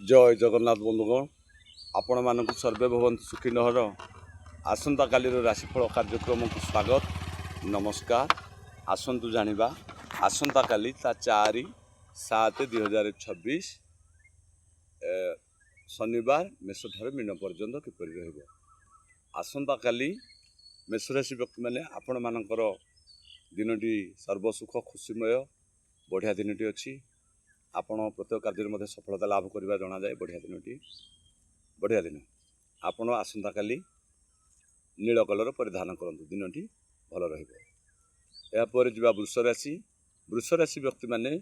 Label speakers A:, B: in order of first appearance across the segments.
A: जय जगन्नाथ बंधुगण आपण मानक सर्वे भवन्तु सुखिनहर आसंता कालीर राशिफल कार्यक्रम को स्वागत नमस्कार। आसंतु जानिबा आसंता काली ता 4/7/2026 शनिवार मेष ठारे मीन पर्यंत किपरि रहइबो। आसंता काली मेष राशि व्यक्ति माने आपण मानकर दिनटी सर्वसुख खुशीमय बढ़िया दिनटी अछि। आपण प्रत्येक कार्य में सफलता लाभ करवा जना जाए। बढ़िया दिनटी बढ़िया दिन आपण आसंता काली नील कलर परिधान करंतु दिनटी भल रहिबो। या पर जिबा वृष राशि व्यक्ति माने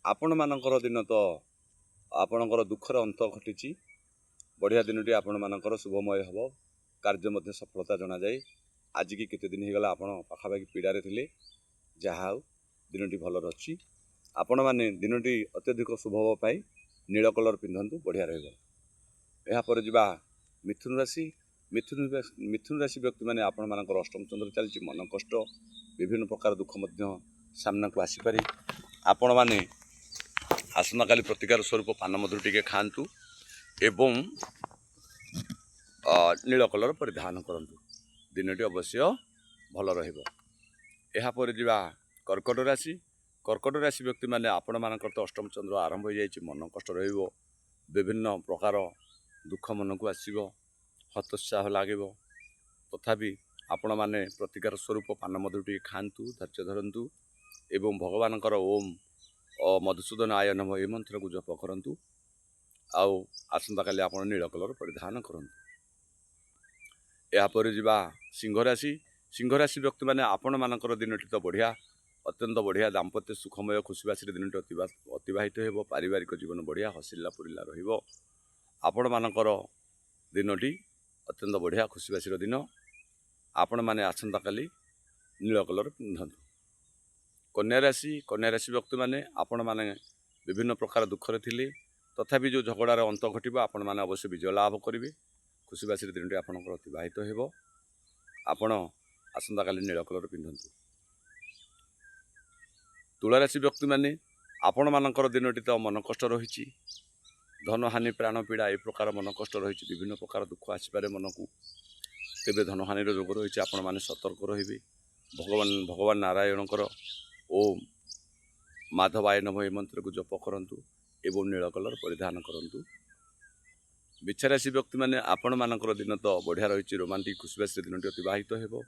A: आपण मानकर दिन तो आपणकर दुखर अंत घटी। बढ़िया दिनटी आपण मानकर शुभमय हबो। कार्य मध्य सफलता जना जाए। आज की केते दिन हेगला आपण पाखापाखि पीड़ारे थिले जहा दिनटी भल रही। आपण माने दिनटी अत्यधिक शुभ हवा पाई नील कलर पिंधंतु बढ़िया रहिबो। या पर जिबा मिथुन राशि व्यक्ति माने आपण मानकर अष्टम चंद्र चलची मन कष्ट विभिन्न प्रकार दुख मध्य सामना को आसी पारे। आपण माने आसना काली प्रतिकार स्वरूप पान मधुर टिके खांतु एवं नील कलर परिधान करंतु दिनटी अवश्य भल रहिबो। या पर जिबा कर्कट राशि व्यक्ति माने आपण मानकर तो अष्टम चंद्र आरंभ हो जाइए। मन कष्ट रहिबो। विभिन्न प्रकार दुख मन को आसीबो। हतोत्साह लागेबो। तथापि आपण माने प्रतिकार स्वरूप पान मधुटी खांतु धैर्य धरंतु एवं भगवानकर ओम मधुसूदन आय नमः ए मंत्र को जप करंतु। आउ आसंता काली आपण नील कलर परिधान करंतु। या पर जिबा सिंह राशि व्यक्ति माने आपण मानकर दिनटी तो बढ़िया अत्यंत बढ़िया दाम्पत्य सुखमय खुशीबासी दिनटी अतिबाहित हो। पारिवारिक जीवन बढ़िया हसिला पुरिला रहिबो। आपण मानकर दिनटी अत्यंत बढ़िया खुशीबासी दिन। आपण माने आसंता काली नील कलर पिंधंतु। कन्या राशि व्यक्ति माने आपण माने विभिन्न प्रकार दुखरे थिले तथापि जो झगड़ार अंत घटिबो आपण माने अवश्य विजय लाभ करिवे। खुशीबासी दिनटी आपणकर अतिबाहित हेबो। आपण आसंता काली नील कलर पिंधंतु। तुला राशि व्यक्ति माने आपण मानकर दिनटी तो मन कष्ट रही। धन हानि प्राण पीड़ा ए प्रकार मन कष्ट रही। विभिन्न प्रकार दुख आसपे मन को तेरे धन हानिर रोग रही। आपण माने सतर्क रहिबे। भगवान नारायणकर ओम माधवाय नमः ए मंत्र को जप करंतु एवं नील कलर परिधान करंतु। बिच्छा राशि व्यक्ति माने आपण मानकर दिन तो बढ़िया रही। रोमांटिक खुशीबासी दिनटी अतिबाहित हेबो।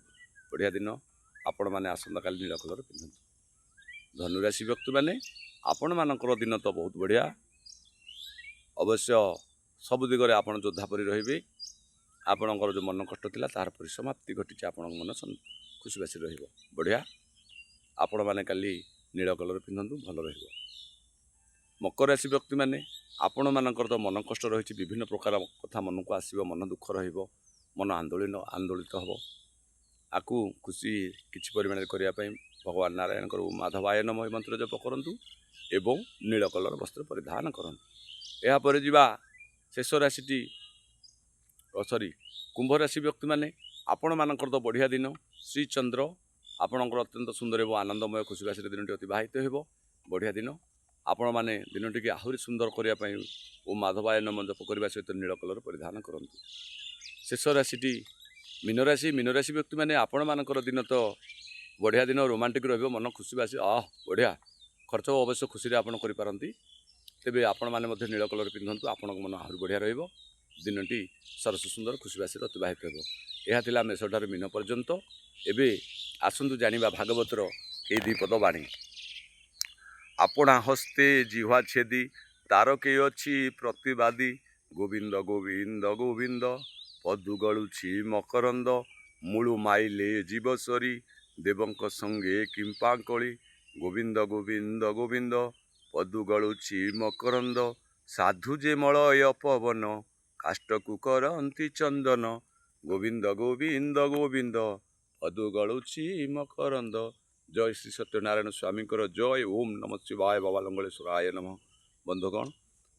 A: बढ़िया दिन आपण माने आसंता काली नील कलर पिंधंतु। धनुराशि व्यक्ति माने आपण मानकर दिन तो बहुत बढ़िया अवश्य सब दिगरे आपण योद्धा परि रहिबे। आपणकर जो मन कष्ट थिला तार परिसमाप्ति घटी। आपण मन खुशीबासी रहिबो। बढ़िया आपण माने काली नील कलर पिंधंतु भल रहिबो। मकर राशि व्यक्ति माने आपण मानकर तो मन कष्ट रही। विभिन्न प्रकार कथा मन को आसीबो। मन दुख रहिबो। मन आंदोलित हबो। आकु खुशी किछि परिमाण करिया पई भगवान नारायण माधवाय नमः मंत्र जप करंतु एवं नील कलर वस्त्र परिधान करंतु। या पर जिबा शेष राशि कुंभ राशि व्यक्ति माने आपण मानकर तो बढ़िया दिन। श्री चंद्र आपणकर अत्यंत सुंदर एवं आनंदमय खुशीबासी दिनटी अतिबाहित हेबो। बढ़िया दिन आपण माने दिनटी के आहुरी सुंदर करिया पई ओ माधवाय नमः जप करबा सहित नील कलर परिधान करंतु। शेष राशि मीन राशि व्यक्ति माने आपण मानकर दिन तो बढ़िया दिन रोमांटिक रहिबो। मन खुशीबासी बढ़िया खर्च अवश्य खुशी आप करिपारंती। तेबे आपण माने मध्ये नील कलर पिंधंतु। आपण मन आहुरी बढ़िया रहिबो। दिनटी सरस सुंदर खुशीबासी अतिबाहित हेबो। यह थिला मेष ठारू मीन पर्यंत। एबे आसंतु जानिबा भागवतर ए दुई पद बाणी। आपणा हस्ते जिह्वा छेदी तार के अछि प्रतिवादी। गोविंद गोविंद गोविंद पदु गलुछि मकरंद। मूळु माइले जीवसरी देवंक संगे किंपा कली। गोविंद गोविंद गोविंद पदु गलुछि मकरंद। साधु जे मलय पवन काष्टकु करंती चंदन। गोविंद गोविंद गोविंद पदु गलुछि मकरंद। जय श्री सत्यनारायण स्वामी जय। ओम नमः शिवाय। बाबा लंगलेश्वराय नमः। बंधुगण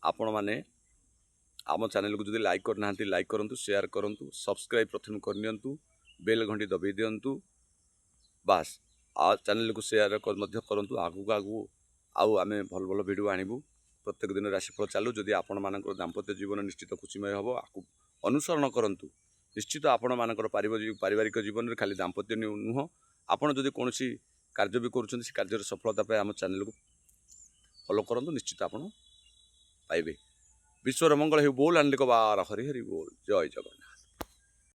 A: आपण माने आम चैनल को जदि लाइक करना लाइक करंतु शेयर करंतु सब्सक्राइब प्रथम करनियंतु बेल घंटी दबाई दियंतु बास आ चैनल को शेयर करंतु। आगु आगु आउ आमे भल भल वीडियो आनिबु। प्रत्येक दिन राशिफल चालू जदि आपणमानଙ୍କର दाम्पत्य जीवन निश्चित खुशीमय ହେବ आकु अनुसरण करंतु निश्चित आपणमानଙ୍କର पारिवारिक जीवन में खाली दाम्पत्य नुह आपण जदि कौन कार्य भी करुँच से कार्य सफलता पाए आम चैनल को फॉलो करंतु निश्चित आपण पाइबे। विश्वर मंगल हो बोल आंडिक बार हरि हरि बोल। जय जगन्नाथ।